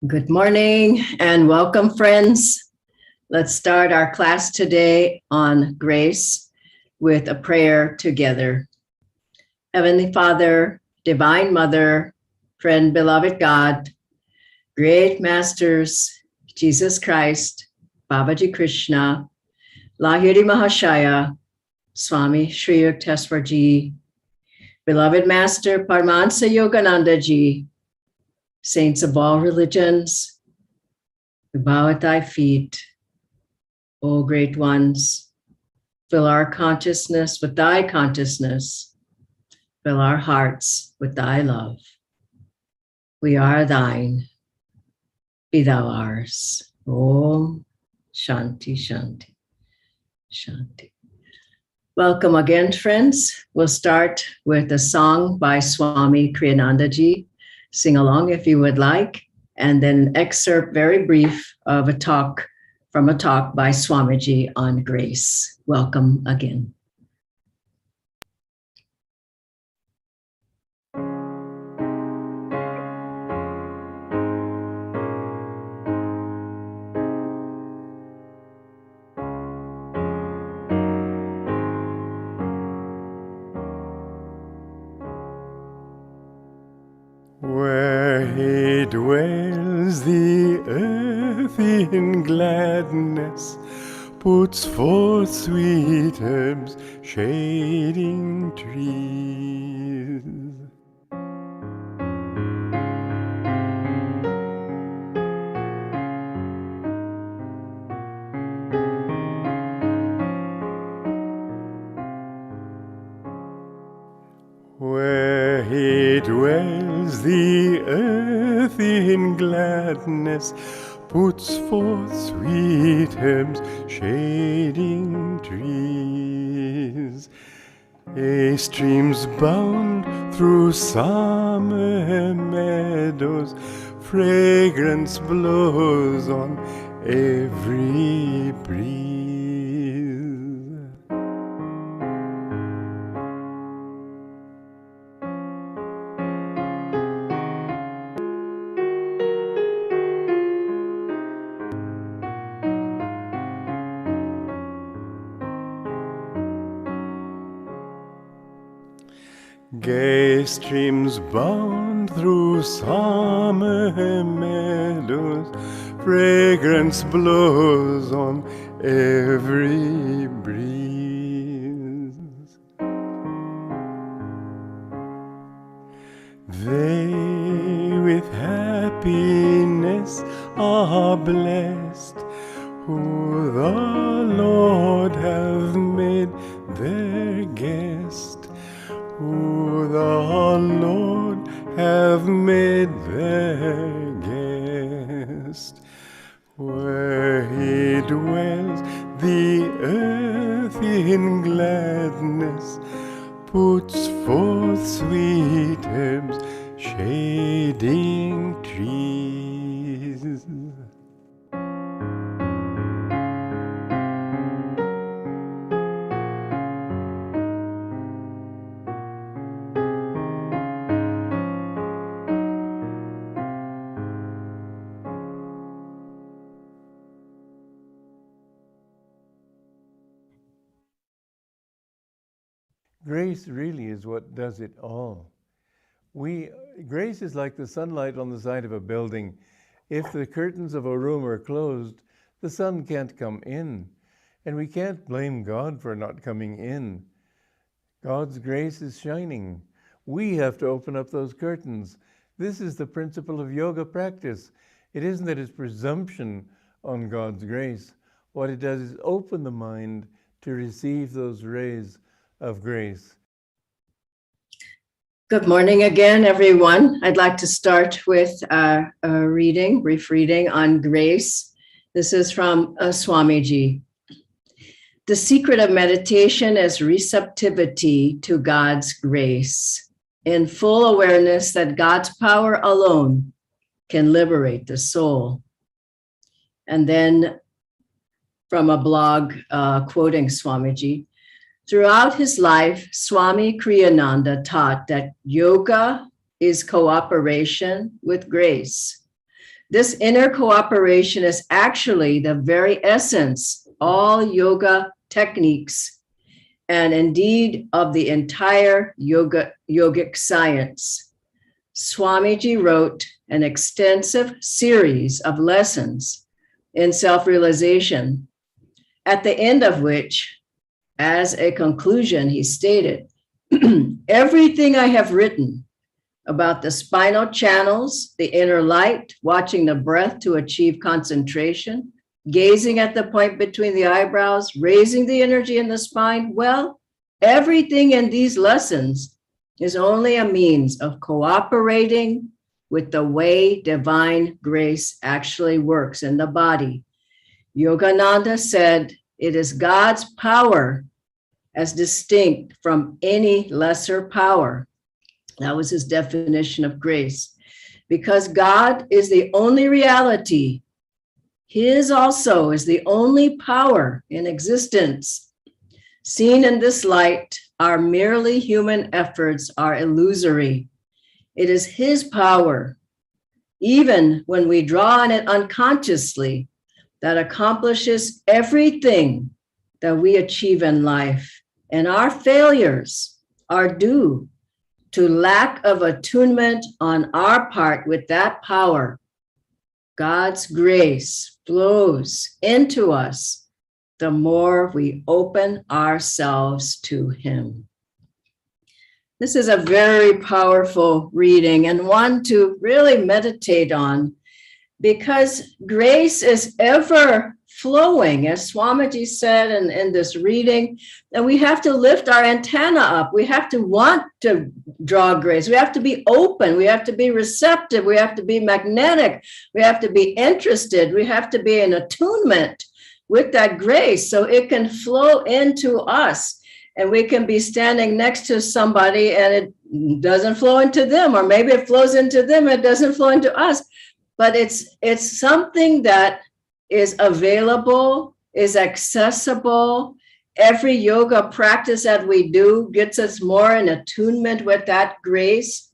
Good morning and welcome, friends. Let's start our class today on grace with a prayer together. Heavenly Father, Divine Mother, friend, beloved God, great masters, Jesus Christ, Babaji Krishna, Lahiri Mahashaya, Swami Sri Yukteswar Ji, beloved Master Paramahansa Yogananda Ji, saints of all religions, we bow at thy feet, O great ones. Fill our consciousness with thy consciousness. Fill our hearts with thy love. We are thine. Be thou ours. Om Shanti, Shanti, Shanti. Welcome again, friends. We'll start with a song by Swami Kriyananda Ji. Sing along if you would like, and then excerpt very brief of a talk by Swamiji on grace. Welcome again. Where he dwells, the earth in gladness puts forth sweet herbs, shading trees. Where he dwells, the earth in gladness puts forth sweet herbs, shading trees. A streams bound through summer meadows, fragrance blows on every breeze. Gay streams bound through summer meadows, fragrance blows on every breeze. They with happiness are blessed, who the Lord hath made their guest. Who the Lord hath made their guest. Where he dwells, the earth in gladness puts forth sweet herbs, shading trees. Grace really is what does it all. Grace is like the sunlight on the side of a building. If the curtains of a room are closed, the sun can't come in. And we can't blame God for not coming in. God's grace is shining. We have to open up those curtains. This is the principle of yoga practice. It isn't that it's presumption on God's grace. What it does is open the mind to receive those rays of grace. Good morning again, everyone. I'd like to start with a brief reading on grace. This is from Swamiji. The secret of meditation is receptivity to God's grace, in full awareness that God's power alone can liberate the soul. And then from a blog quoting Swamiji, throughout his life, Swami Kriyananda taught that yoga is cooperation with grace. This inner cooperation is actually the very essence, all yoga techniques, and indeed of the entire yogic science. Swamiji wrote an extensive series of lessons in self-realization, at the end of which, as a conclusion, he stated, everything I have written about the spinal channels, the inner light, watching the breath to achieve concentration, gazing at the point between the eyebrows, raising the energy in the spine, well, everything in these lessons is only a means of cooperating with the way divine grace actually works in the body. Yogananda said, it is God's power as distinct from any lesser power. That was his definition of grace. Because God is the only reality, his also is the only power in existence. Seen in this light, our merely human efforts are illusory. It is his power, even when we draw on it unconsciously, that accomplishes everything that we achieve in life. And our failures are due to lack of attunement on our part with that power. God's grace flows into us the more we open ourselves to him. This is a very powerful reading and one to really meditate on, because grace is ever flowing, as Swamiji said in this reading, and we have to lift our antenna up. We have to want to draw grace. We have to be open. We have to be receptive. We have to be magnetic. We have to be interested. We have to be in attunement with that grace so it can flow into us. And we can be standing next to somebody and it doesn't flow into them, or maybe it flows into them, it doesn't flow into us. But it's something that is available, is accessible. Every yoga practice that we do gets us more in attunement with that grace.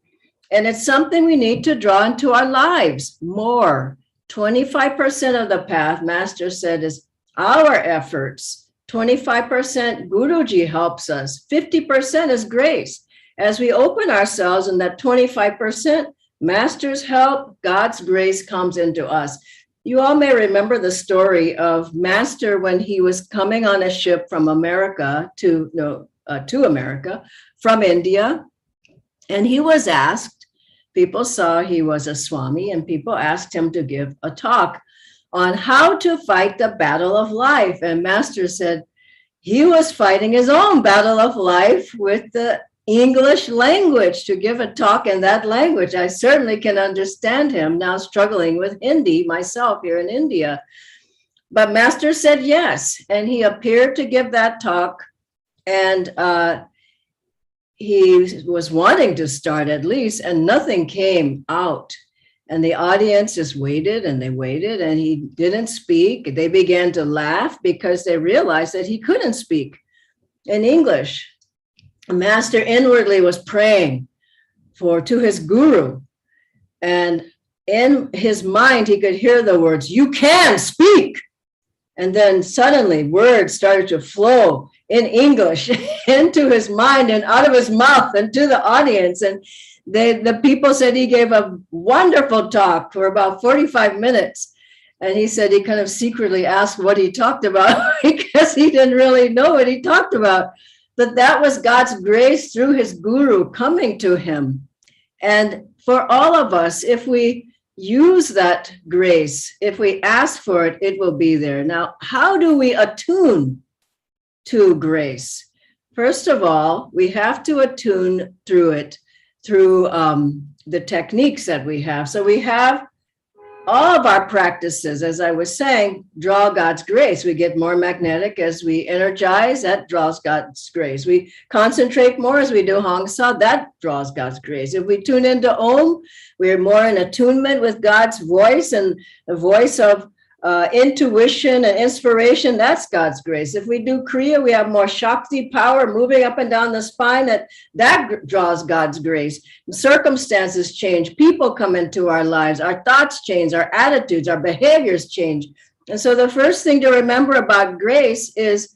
And it's something we need to draw into our lives more. 25% of the path, Master said, is our efforts. 25% Guruji helps us. 50% is grace. As we open ourselves in that 25%, Master's help, God's grace comes into us. You all may remember the story of Master when he was coming on a ship from America to America from India. And he was asked, people saw he was a Swami, and people asked him to give a talk on how to fight the battle of life. And Master said he was fighting his own battle of life with the English language, to give a talk in that language. I certainly can understand him now, struggling with Hindi myself here in India. But Master said yes, and he appeared to give that talk, and he was wanting to start at least, and nothing came out. And the audience just waited, and they waited, and he didn't speak. They began to laugh because they realized that he couldn't speak in English. Master inwardly was praying to his guru, and in his mind he could hear the words, "You can speak." And then suddenly words started to flow in English into his mind and out of his mouth and to the audience. And the people said he gave a wonderful talk for about 45 minutes. And he said he kind of secretly asked what he talked about because he didn't really know what he talked about. But that was God's grace through his guru coming to him. And for all of us, if we use that grace, if we ask for it, it will be there. Now, how do we attune to grace? First of all, we have to attune through the techniques that we have. So we have all of our practices, as I was saying, draw God's grace. We get more magnetic as we energize, that draws God's grace. We concentrate more as we do Hong Sa, that draws God's grace. If we tune into Om, we're more in attunement with God's voice and the voice of intuition and inspiration, that's God's grace. If we do Kriya, we have more Shakti power moving up and down the spine, that draws God's grace. Circumstances change, people come into our lives, our thoughts change, our attitudes, our behaviors change. And so the first thing to remember about grace is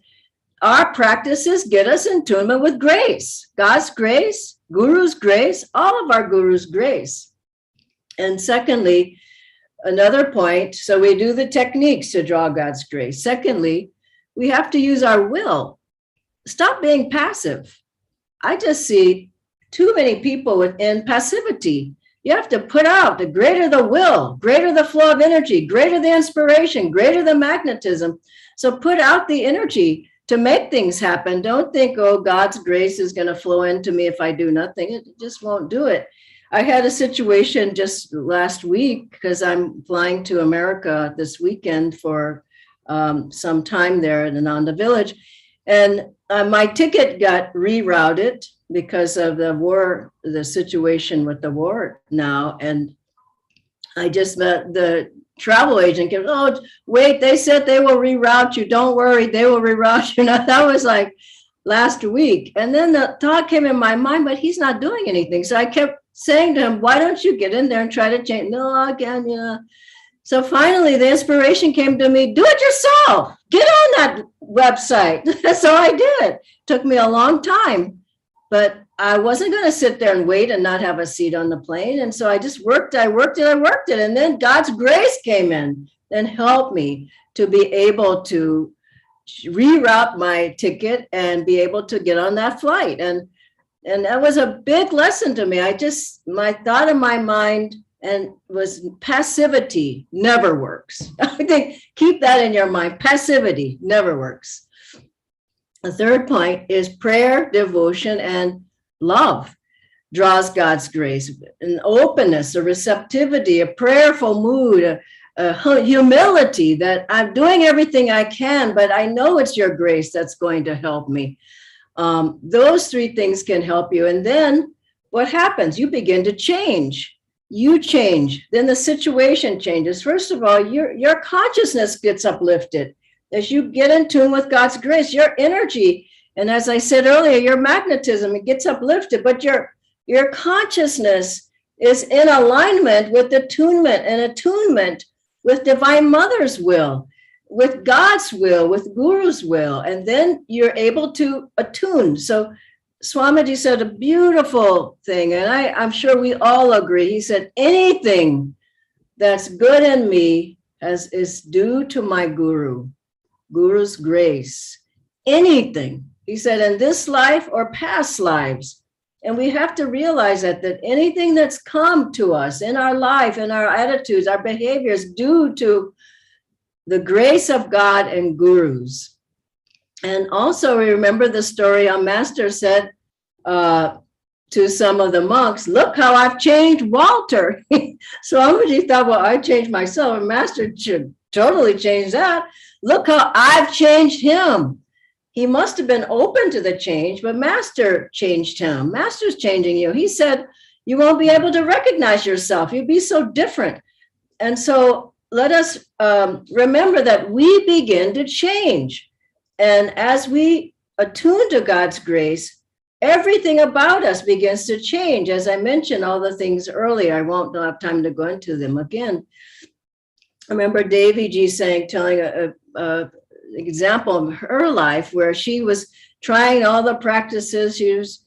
our practices get us in tune with grace, God's grace, Guru's grace, all of our Guru's grace. And secondly, another point, so we do the techniques to draw God's grace. Secondly, we have to use our will. Stop being passive. I just see too many people within passivity. You have to put out, the greater the will, greater the flow of energy, greater the inspiration, greater the magnetism. So put out the energy to make things happen. Don't think, oh, God's grace is going to flow into me if I do nothing. It just won't do it. I had a situation just last week because I'm flying to America this weekend for some time there in Ananda Village. And my ticket got rerouted because of the war, the situation with the war now. And I just met the travel agent. Goes, oh, wait, they said they will reroute you. Don't worry, they will reroute you. Now, that was like last week. And then the thought came in my mind, but he's not doing anything. So I kept saying to him, why don't you get in there and try to change? No, again, yeah. So finally, the inspiration came to me, do it yourself. Get on that website. So I did. Took me a long time, but I wasn't going to sit there and wait and not have a seat on the plane. And so I just worked it. And then God's grace came in and helped me to be able to reroute my ticket and be able to get on that flight. And that was a big lesson to me. My thought in my mind and was passivity never works. I think keep that in your mind. Passivity never works. The third point is prayer, devotion, and love draws God's grace. An openness, a receptivity, a prayerful mood, a humility that I'm doing everything I can, but I know it's your grace that's going to help me. Those three things can help you. And then what happens? You begin to change. You change. Then the situation changes. First of all, your consciousness gets uplifted. As you get in tune with God's grace, your energy, and as I said earlier, your magnetism, it gets uplifted, but your consciousness is in alignment with attunement with Divine Mother's will, with God's will, with Guru's will, and then you're able to attune. So Swamiji said a beautiful thing, and I'm sure we all agree. He said, anything that's good in me is due to my Guru's grace. Anything, he said, in this life or past lives. And we have to realize that anything that's come to us in our life, in our attitudes, our behaviors, due to the grace of God and Gurus. And also remember the story our master said to some of the monks, look how I've changed Walter. So Swamiji thought, well, I changed myself. And master should totally change that. Look how I've changed him. He must have been open to the change, but master changed him. Master's changing you. He said, you won't be able to recognize yourself. You'll be so different. And so let us remember that we begin to change. And as we attune to God's grace, everything about us begins to change. As I mentioned all the things earlier, I won't have time to go into them again. I remember Devi Ji telling a example of her life where she was trying all the practices. She was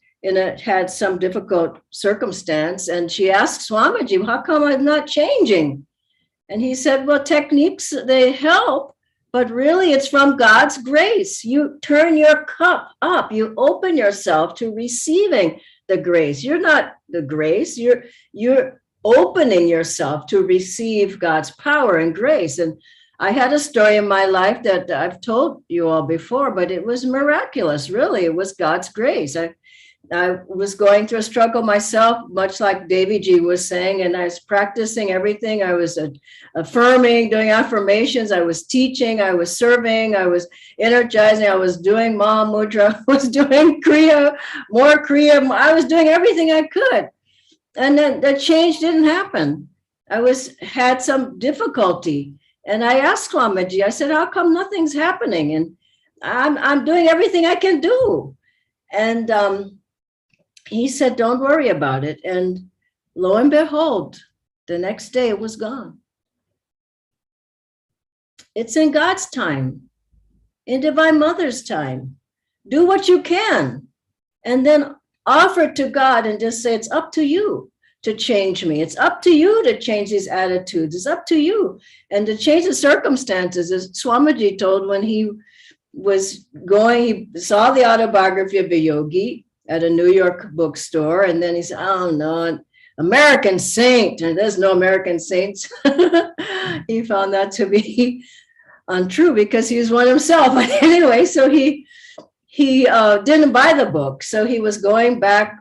had some difficult circumstance, and she asked Swamiji, how come I'm not changing? And he said, well, techniques, they help, but really it's from God's grace. You turn your cup up, you open yourself to receiving the grace. You're not the grace, you're opening yourself to receive God's power and grace. And I had a story in my life that I've told you all before, but it was miraculous, really. It was God's grace. I was going through a struggle myself, much like Devi Ji was saying, and I was practicing everything. I was affirming, doing affirmations. I was teaching, I was serving, I was energizing, I was doing Mahamudra, I was doing Kriya, more Kriya. I was doing everything I could. And then the change didn't happen. I had some difficulty. And I asked Swamiji, I said, how come nothing's happening? And I'm doing everything I can do. And he said, don't worry about it. And lo and behold, the next day it was gone. It's in God's time, in Divine Mother's time. Do what you can, and then offer it to God and just say, it's up to you to change me. It's up to you to change these attitudes. It's up to you. And to change the circumstances, as Swamiji told when he was going, he saw the autobiography of a yogi at a New York bookstore. And then he said, oh no, American saint. And there's no American saints. He found that to be untrue because he was one himself. But anyway, so he didn't buy the book. So he was going back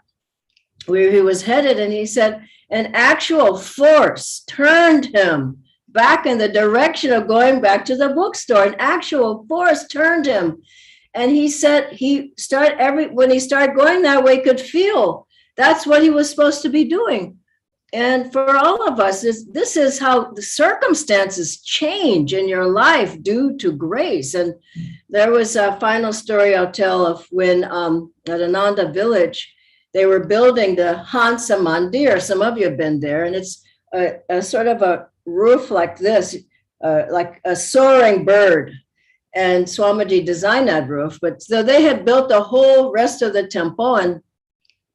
where he was headed. And he said, an actual force turned him back in the direction of going back to the bookstore. An actual force turned him. And he said when he started going that way, could feel that's what he was supposed to be doing. And for all of us, this is how the circumstances change in your life due to grace. And there was a final story I'll tell of when at Ananda village, they were building the Hansa Mandir. Some of you have been there, and it's a sort of a roof like this, like a soaring bird. And Swamiji designed that roof. But so they had built the whole rest of the temple, and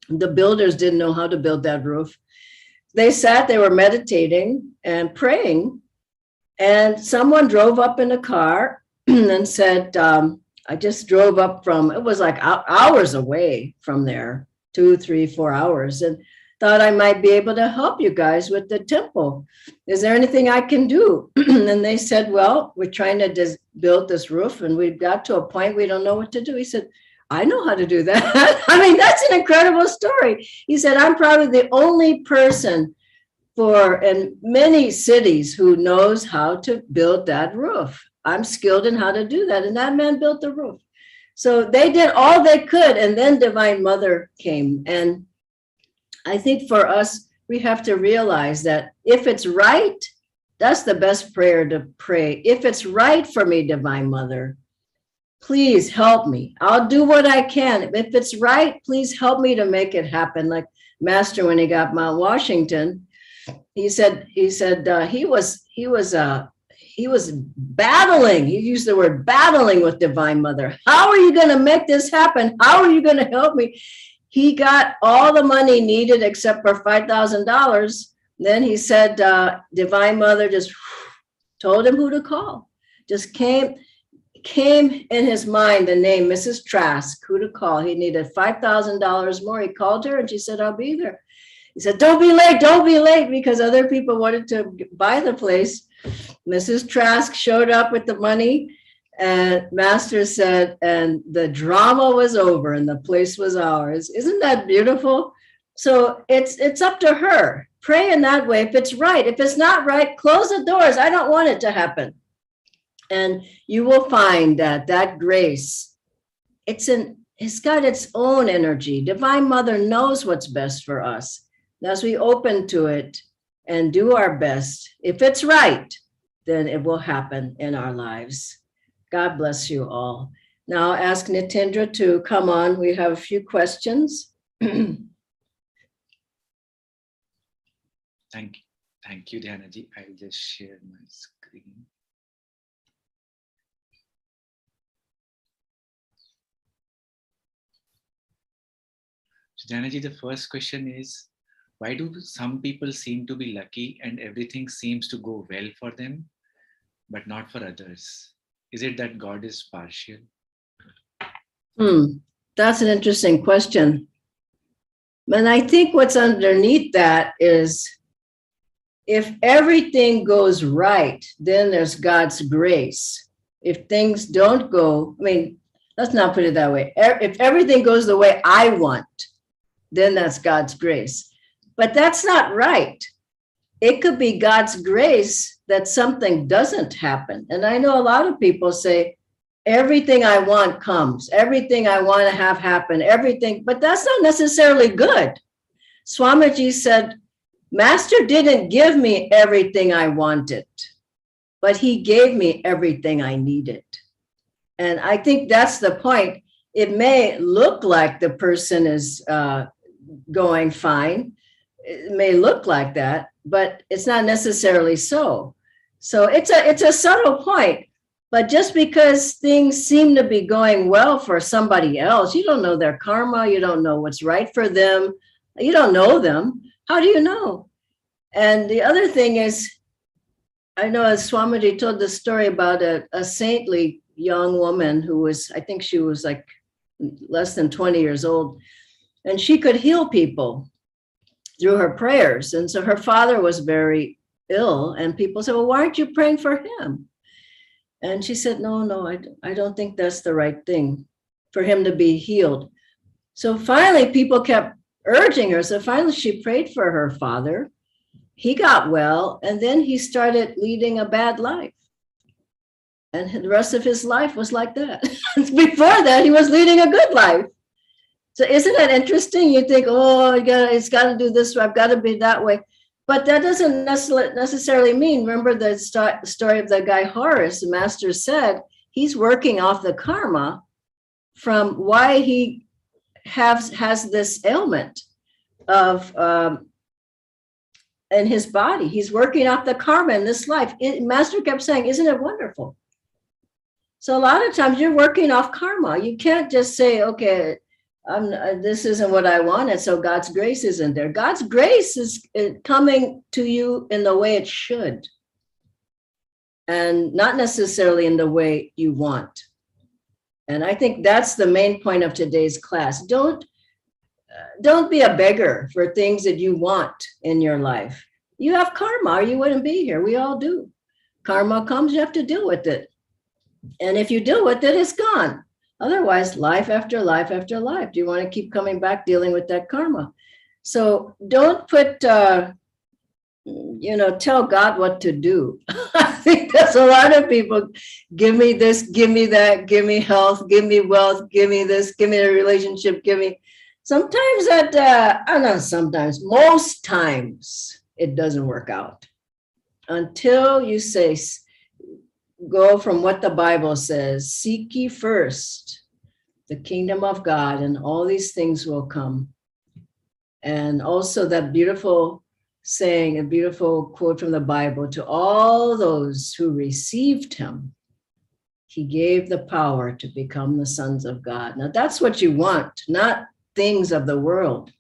the builders didn't know how to build that roof. They were meditating and praying, and someone drove up in a car and said, I just drove up it was like hours away from there, 2, 3, 4 hours, and thought I might be able to help you guys with the temple. Is there anything I can do? And they said, well, we're trying to build this roof, and we've got to a point we don't know what to do. He said, I know how to do that. I mean, that's an incredible story. He said, I'm probably the only person in many cities who knows how to build that roof. I'm skilled in how to do that. And that man built the roof. So they did all they could. And then Divine Mother came. And I think for us, we have to realize that if it's right, that's the best prayer to pray. If it's right for me, Divine Mother, please help me. I'll do what I can. If it's right, please help me to make it happen. Like Master, when he got Mount Washington, he said he was battling. He used the word battling with Divine Mother. How are you going to make this happen? How are you going to help me? He got all the money needed except for $5,000. Then he said, Divine Mother just told him who to call. Just came in his mind the name Mrs. Trask, who to call. He needed $5,000 more. He called her and she said, I'll be there. He said, don't be late, because other people wanted to buy the place. Mrs. Trask showed up with the money, and Master said, and the drama was over and the place was ours. Isn't that beautiful? So it's up to her. Pray in that way. If it's right, if it's not right, close the doors. I don't want it to happen. And you will find that grace, it's got its own energy. Divine Mother knows what's best for us. And as we open to it and do our best, if it's right, then it will happen in our lives. God bless you all. Now I'll ask Nitendra to come on. We have a few questions. Thank you, Dhyana ji. I'll just share my screen. So Dhyana ji, the first question is, why do some people seem to be lucky and everything seems to go well for them, but not for others? Is it that God is partial? That's an interesting question. And I think what's underneath that is, if everything goes right, then there's God's grace. If things don't go, let's not put it that way. If everything goes the way I want, then that's God's grace. But that's not right. It could be God's grace that something doesn't happen. And I know a lot of people say, everything I want comes, everything I want to have happen, everything, but that's not necessarily good. Swamiji said, Master didn't give me everything I wanted. but he gave me everything I needed. And I think that's the point. It may look like the person is going fine. It may look like that, but it's not necessarily so. So it's a subtle point. But just because things seem to be going well for somebody else, you don't know their karma, you don't know what's right for them, you don't know them. How do you know? And the other thing is, I know as Swamiji told the story about a saintly young woman who was, I think she was like less than 20 years old, and she could heal people through her prayers. And so her father was very ill, and people said, well, why aren't you praying for him? And she said, no, I don't think that's the right thing for him to be healed. So finally, people kept urging her. So finally, she prayed for her father. He got well, and then he started leading a bad life. And the rest of his life was like that. Before that, he was leading a good life. So isn't that interesting? You think, oh, it's got to do this, I've got to be that way. But that doesn't necessarily mean, remember the story of the guy Horace, the master said, he's working off the karma from why he has this ailment of in his body. He's working off the karma in this life. Master kept saying, isn't it wonderful? So a lot of times you're working off karma. You can't just say, okay, this isn't what I wanted, so God's grace isn't there. God's grace is coming to you in the way it should, and not necessarily in the way you want. And I think that's the main point of today's class. Don't be a beggar for things that you want in your life. You have karma, or you wouldn't be here. We all do. Karma comes, you have to deal with it. And if you deal with it, it's gone. Otherwise, life after life after life. Do you want to keep coming back dealing with that karma? So don't put, tell God what to do. I think there's a lot of people, give me this, give me that, give me health, give me wealth, give me this, give me a relationship, give me. Sometimes most times it doesn't work out until you say, go from what the Bible says, seek ye first the kingdom of God, and all these things will come. And also that beautiful saying, a beautiful quote from the Bible, to all those who received him, he gave the power to become the sons of God. Now that's what you want, not things of the world.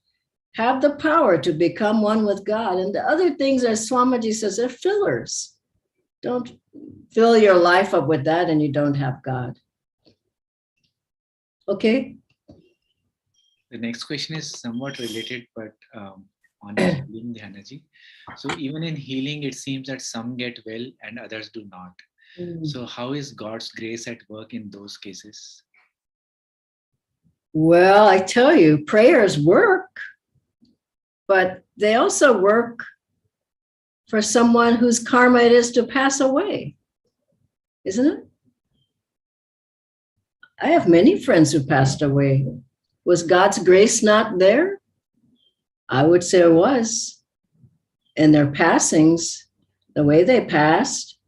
Have the power to become one with God. And the other things, as Swamiji says, are fillers. Don't fill your life up with that and you don't have God. Okay. The next question is somewhat related, but on healing, Dhyanaji. So even in healing, it seems that some get well and others do not. So how is God's grace at work in those cases? Well, I tell you, prayers work, but they also work for someone whose karma it is to pass away, isn't it? I have many friends who passed away. Was God's grace not there? I would say it was. And their passings, the way they passed.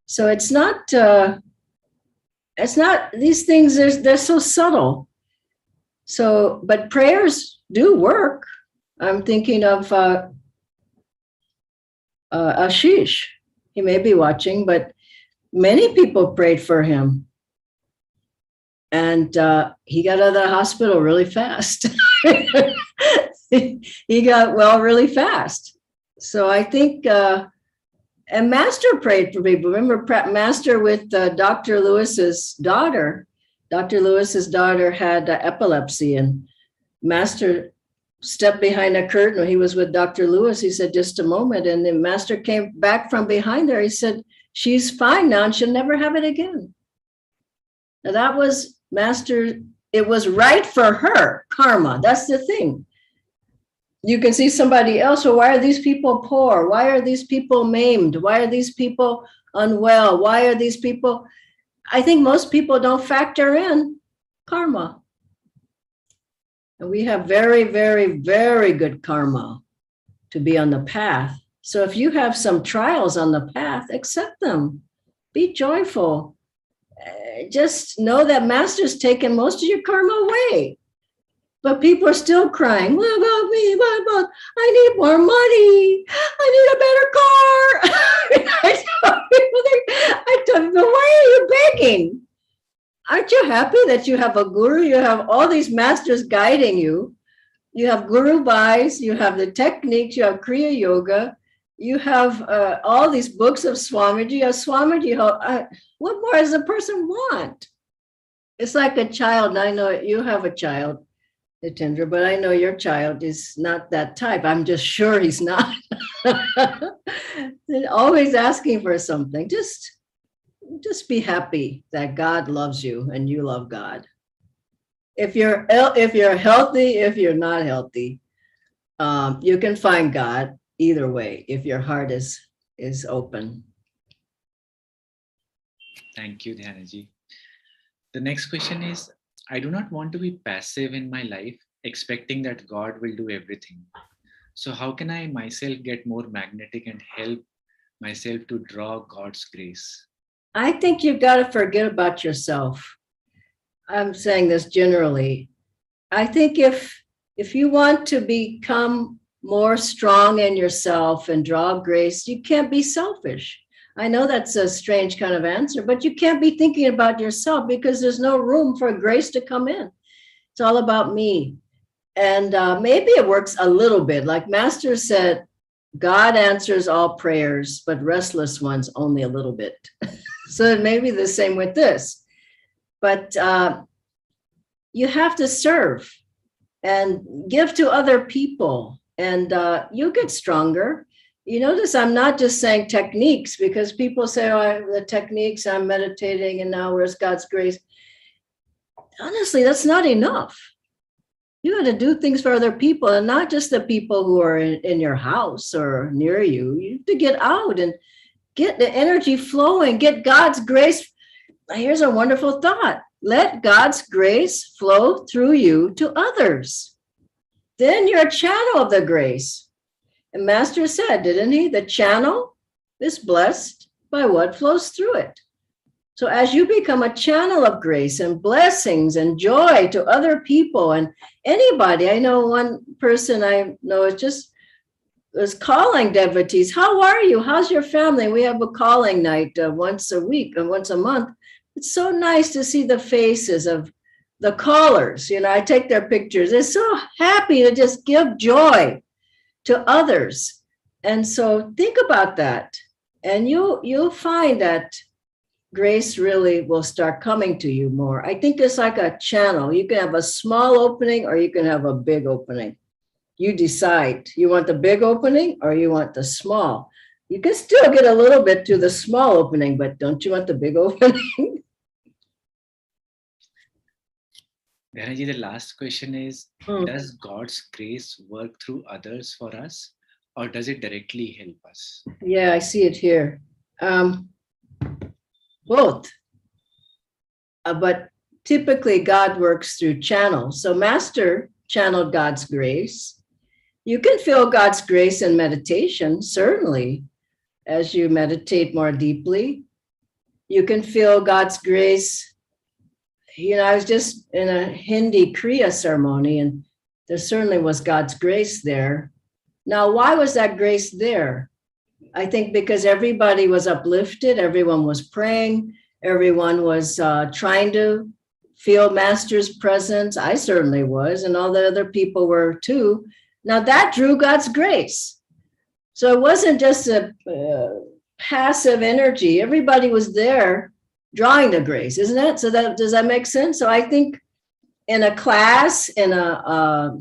So it's not these things, they're so subtle. So, but prayers do work. I'm thinking of Ashish. He may be watching, but many people prayed for him. And he got out of the hospital really fast. He got well really fast. So I think, and Master prayed for people. Remember Master with Dr. Lewis's daughter. Dr. Lewis's daughter had epilepsy, and Master stepped behind a curtain when he was with Dr. Lewis. He said, just a moment. And then Master came back from behind her. He said, she's fine now and she'll never have it again. Now that was Master, it was right for her, karma. That's the thing. You can see somebody else, well, why are these people poor? Why are these people maimed? Why are these people unwell? Why are these people? I think most people don't factor in karma. And we have very, very, very good karma to be on the path So if you have some trials on the path, accept them. Be joyful. Just know that Master's taken most of your karma away. But people are still crying, what about me? What about, I need more money. I need a better car. I tell people, why are you begging? Aren't you happy that you have a guru? You have all these masters guiding you. You have guru bhais, you have the techniques, you have Kriya Yoga, you have all these books of Swamiji. You have Swamiji. What more does a person want? It's like a child, and I know you have a child, Nitendra, but I know your child is not that type. I'm just sure he's not. They're always asking for something. Just be happy that God loves you and you love God. If you're healthy, if you're not healthy, you can find God either way if your heart is open. Thank you, Dhyanaji. The next question is, I do not want to be passive in my life, expecting that God will do everything. So how can I myself get more magnetic and help myself to draw God's grace? I think you've got to forget about yourself. I'm saying this generally. I think if you want to become more strong in yourself and draw grace, you can't be selfish. I know that's a strange kind of answer, but you can't be thinking about yourself because there's no room for grace to come in. It's all about me. And maybe it works a little bit. Like Master said, God answers all prayers, but restless ones only a little bit. So it may be the same with this. But you have to serve and give to other people, and you get stronger. You notice I'm not just saying techniques, because people say, oh, the techniques, I'm meditating, and now where's God's grace? Honestly, that's not enough. You got to do things for other people, and not just the people who are in your house or near you. You have to get out and get the energy flowing, get God's grace. Here's a wonderful thought. Let God's grace flow through you to others. Then you're a channel of the grace. And Master said, didn't he? The channel is blessed by what flows through it. So as you become a channel of grace and blessings and joy to other people and anybody, I know one person I know is calling devotees. How are you? How's your family? We have a calling night once a week and once a month. It's so nice to see the faces of the callers. You know, I take their pictures. They're so happy to just give joy to others. And so think about that. And you'll find that grace really will start coming to you more. I think it's like a channel. You can have a small opening or you can have a big opening. You decide. You want the big opening or you want the small. You can still get a little bit to the small opening, but don't you want the big opening? Dhanaji, the last question is, does God's grace work through others for us, or does it directly help us? Yeah, I see it here. Both. But typically God works through channels. So Master channeled God's grace. You can feel God's grace in meditation, certainly, as you meditate more deeply. You can feel God's grace. You know, I was just in a Hindi Kriya ceremony, and there certainly was God's grace there. Now, why was that grace there? I think because everybody was uplifted, everyone was praying, everyone was trying to feel Master's presence. I certainly was, and all the other people were too. Now that drew God's grace. So it wasn't just a passive energy. Everybody was there drawing the grace, isn't it? So does that make sense? So I think in a class, in a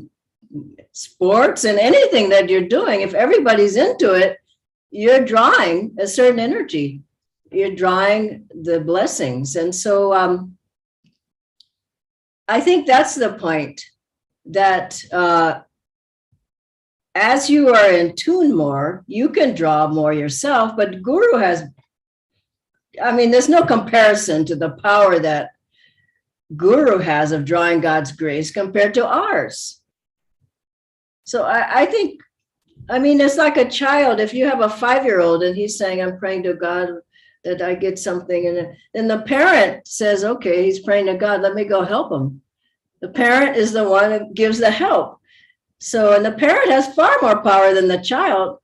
sports, and anything that you're doing, if everybody's into it, you're drawing a certain energy. You're drawing the blessings. And so I think that's the point, that as you are in tune more, you can draw more yourself, but Guru has, I mean, there's no comparison to the power that Guru has of drawing God's grace compared to ours. So I think I mean, it's like a child. If you have a 5-year-old and he's saying, I'm praying to God that I get something, and then the parent says, okay, he's praying to God, let me go help him. The parent is the one who gives the help. So, and the parent has far more power than the child.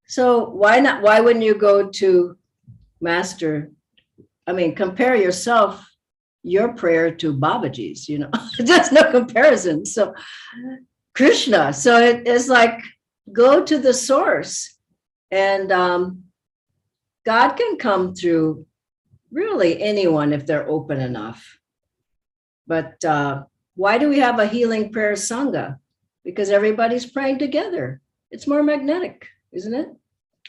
So why not? Why wouldn't you go to Master? I mean, compare yourself, your prayer to Babaji's, there's no comparison. So Krishna. So it's like, go to the source, and God can come through really anyone if they're open enough. But why do we have a healing prayer sangha? Because everybody's praying together. It's more magnetic, isn't it?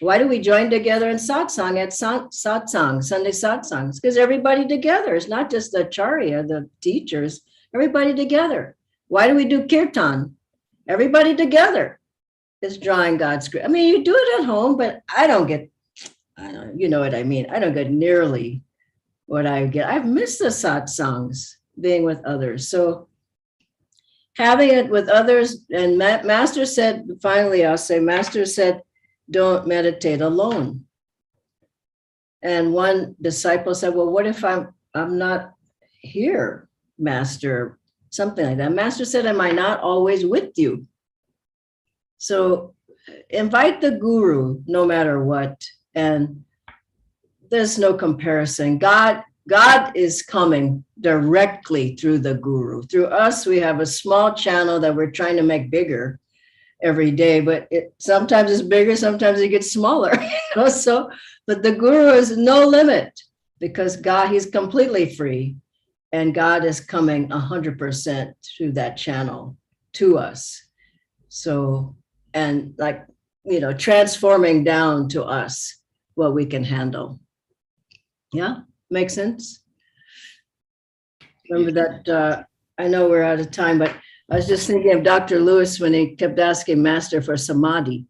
Why do we join together in satsang at satsang, Sunday satsangs? Because everybody together. It's not just the acharya, the teachers, everybody together. Why do we do kirtan? Everybody together is drawing God's grace. I mean, you do it at home, but I don't, you know what I mean? I don't get nearly what I get. I've missed the satsangs, being with others. So having it with others, and Master said, finally, I'll say, Master said, don't meditate alone. And one disciple said, well, what if I'm not here, Master? Something like that. Master said, am I not always with you? So invite the guru no matter what. And there's no comparison. God is coming directly through the guru. Through us, we have a small channel that we're trying to make bigger every day, but sometimes it's bigger, sometimes it gets smaller. So, but the guru is no limit, because God, he's completely free, and God is coming 100% through that channel to us. So, and like, transforming down to us what we can handle. Yeah, makes sense. Remember that, I know we're out of time, but I was just thinking of Dr. Lewis when he kept asking Master for samadhi.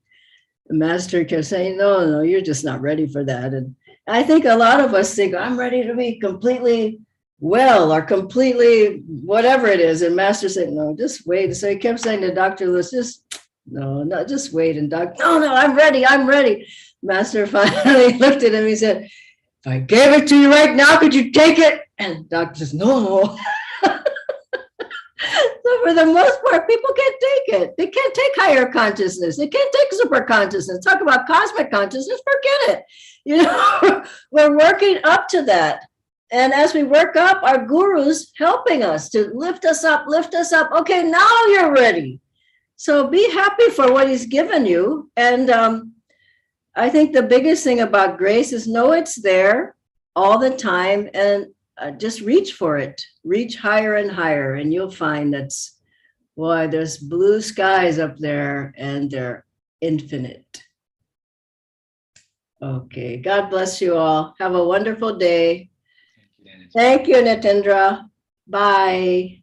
The Master kept saying, no, you're just not ready for that. And I think a lot of us think, I'm ready to be completely well or completely whatever it is. And Master said, no, just wait. So he kept saying to Dr. Lewis, just wait. And no, I'm ready. Master finally looked at him. He said, if I gave it to you right now, could you take it? And Doctor says, no. So for the most part, people can't take it. They can't take higher consciousness. They can't take super consciousness. Talk about cosmic consciousness, forget it. We're working up to that. And as we work up, our guru's helping us to lift us up. Okay, now you're ready. So be happy for what he's given you. And I think the biggest thing about grace is know it's there all the time, and just reach for it. Reach higher and higher, and you'll find there's blue skies up there, and they're infinite. Okay, God bless you all. Have a wonderful day. Thank you, Natendra. Bye.